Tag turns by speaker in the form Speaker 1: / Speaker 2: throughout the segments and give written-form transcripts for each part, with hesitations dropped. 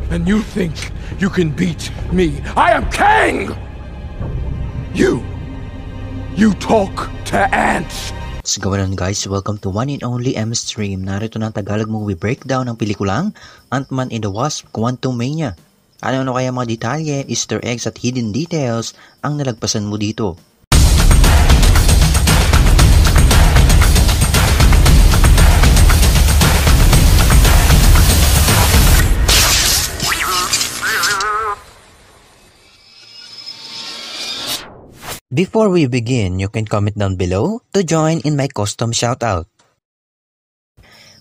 Speaker 1: And you think you can beat me? I am Kang! You talk to ants!
Speaker 2: What's going on guys? Welcome to One and Only M Stream. Narito ng Tagalog movie breakdown ng pelikulang Ant-Man and the Wasp: Quantumania. Ano kaya mga detalye, easter eggs at hidden details ang nalagpasan mo dito? Before we begin, you can comment down below to join in my custom shoutout.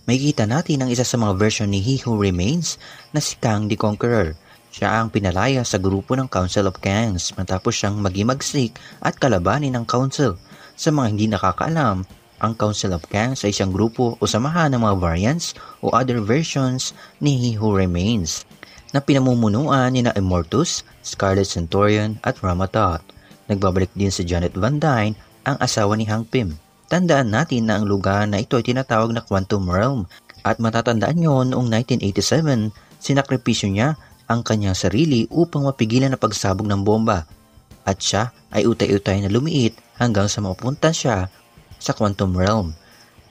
Speaker 2: Makikita natin ang isa sa mga version ni He Who Remains na si Kang the Conqueror. Siya ang pinalaya sa grupo ng Council of Kangs matapos siyang magimagsik at kalabanin ng Council. Sa mga hindi nakakaalam, ang Council of Kangs ay isang grupo o samahan ng mga variants o other versions ni He Who Remains na pinamumunuan ni na Immortus, Scarlet Centurion at Ramatot. Nagbabalik din si Janet Van Dyne, ang asawa ni Hank Pym. Tandaan natin na ang lugar na ito ay tinatawag na Quantum Realm at matatandaan nyo noong 1987, sinakripisyo niya ang kanyang sarili upang mapigilan ang pagsabog ng bomba at siya ay utay-utay na lumiit hanggang sa mapunta siya sa Quantum Realm.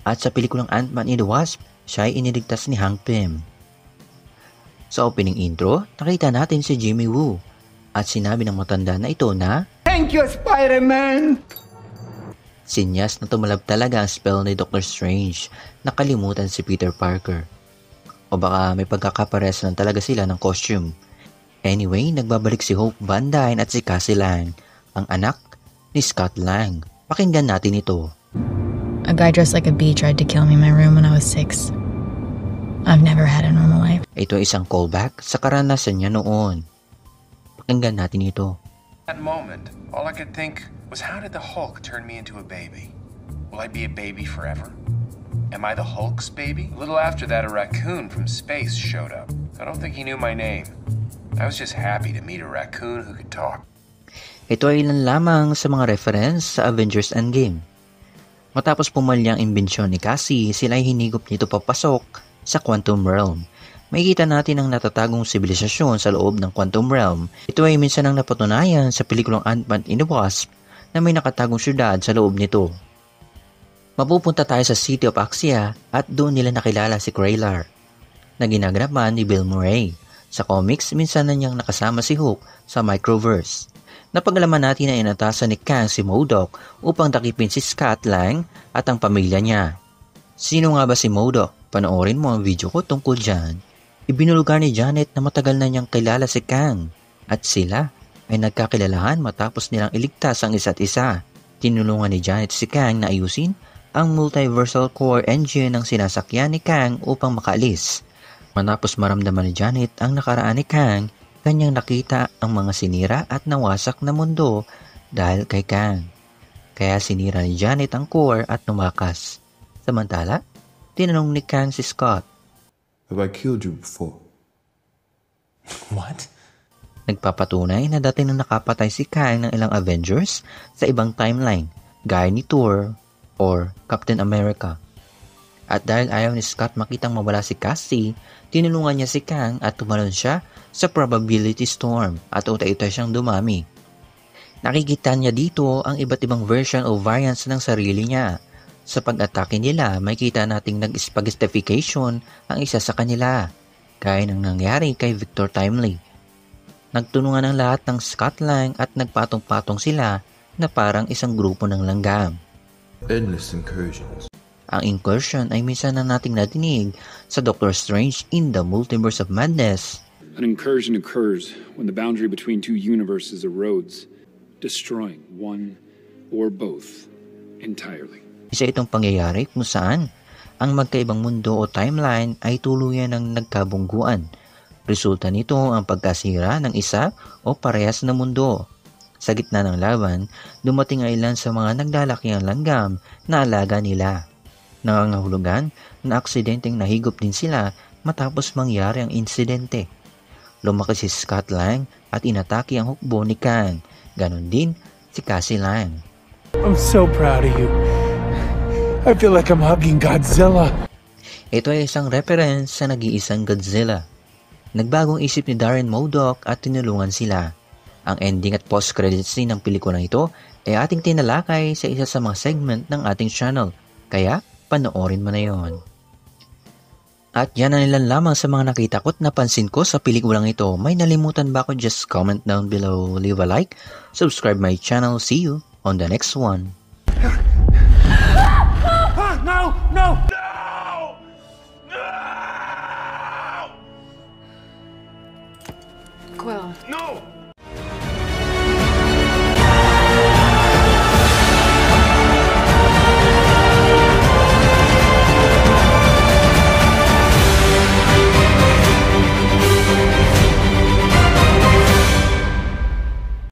Speaker 2: At sa pelikulang Ant-Man and the Wasp, siya ay iniligtas ni Hank Pym. Sa opening intro, nakita natin si Jimmy Woo at sinabi ng matanda na ito na
Speaker 1: Thank you, Spider-Man!
Speaker 2: Sinyas na tumalab talaga ang spell ni Doctor Strange, nakalimutan si Peter Parker. O baka may pagkakapares lang talaga sila ng costume. Anyway, nagbabalik si Hope Van Dyne at si Cassie Lang, ang anak ni Scott Lang. Pakinggan natin ito.
Speaker 3: A guy dressed like a bee tried to kill me in my room when I was 6. I've never had a normal life.
Speaker 2: Ito ay isang callback sa karanasan niya noon. Pakinggan natin ito.
Speaker 4: That moment, all I could think was, how did the Hulk turn me into a baby? Will I be a baby forever? Am I the Hulk's baby? A little after that, a raccoon from space showed up. I don't think he knew my name. I was just happy to meet a raccoon who could talk.
Speaker 2: Ito ay ilan lamang sa mga reference sa Avengers Endgame. Matapos pumalya ang imbensyon ni Cassie, sila ay hinigop nito papasok sa Quantum Realm. Makikita natin ang natatagong sibilisasyon sa loob ng Quantum Realm. Ito ay minsan ang napatunayan sa pelikulang Ant-Man and the Wasp na may nakatagong syudad sa loob nito. Mapupunta tayo sa City of Axia at doon nila nakilala si Kraylar na ginaganapan ni Bill Murray. Sa comics, minsan na niyang nakasama si Hook sa Microverse. Napagalaman natin na inatasan ni Kang si MODOK upang takipin si Scott Lang at ang pamilya niya. Sino nga ba si MODOK? Panoorin mo ang video ko tungkol dyan. Ibinulugan ni Janet na matagal na niyang kilala si Kang at sila ay nagkakilalahan matapos nilang iligtas ang isa't isa. Tinulungan ni Janet si Kang na ayusin ang multiversal core engine ng sinasakyan ni Kang upang makaalis. Matapos maramdaman ni Janet ang nakaraan ni Kang, kanyang nakita ang mga sinira at nawasak na mundo dahil kay Kang. Kaya sinira ni Janet ang core at tumakas. Samantala, tinanong ni Kang si Scott,
Speaker 5: Have I killed you before?
Speaker 4: What?
Speaker 2: Nagpapatunay na dati nang nakapatay si Kang ng ilang Avengers sa ibang timeline, gaya ni Thor or Captain America. At dahil ayaw ni Scott makitang mawala si Cassie, tinulungan niya si Kang at tumalon siya sa probability storm at utay-utay siyang dumami. Nakikita niya dito ang iba't ibang version o variants ng sarili niya. Sa pag-atake nila, makikita nating nag-spaghettification ang isa sa kanila, gaya ng nangyari kay Victor Timely. Nagtulungan ang lahat ng Scott Lang at nagpatong-patong sila na parang isang grupo ng langgam.
Speaker 5: Endless incursions.
Speaker 2: Ang incursion ay minsan na nating nadinig sa Doctor Strange in the Multiverse of Madness.
Speaker 6: An incursion occurs when the boundary between two universes erodes, destroying one or both entirely.
Speaker 2: Isa itong pangyayari kung saan ang magkaibang mundo o timeline ay tuluyan ng nagkabungguan. Resulta nito ang pagkasira ng isa o parehas na mundo. Sa gitna ng laban, dumating ang ilan sa mga naglalakihang langgam na alaga nila. Nangangahulugan na aksidenteng nahigop din sila matapos mangyari ang insidente. Lumaki si Scott Lang at inatake ang hukbo ni Kang. Ganon din si Cassie Lang.
Speaker 1: I'm so proud of you. I feel like I'm hugging Godzilla.
Speaker 2: Ito ay isang reference sa nag-iisang Godzilla. nagbagong isip ni Darren Modoc at tinulungan sila. Ang ending at post-credits scene ng pelikulang ito ay ating tinalakay sa isa sa mga segment ng ating channel, kaya panoorin mo na yon. At yan ang ilan lamang sa mga nakita ko at napansin ko sa pelikulang ito. May nalimutan ba ako? Just comment down below, leave a like, subscribe my channel. See you on the next one.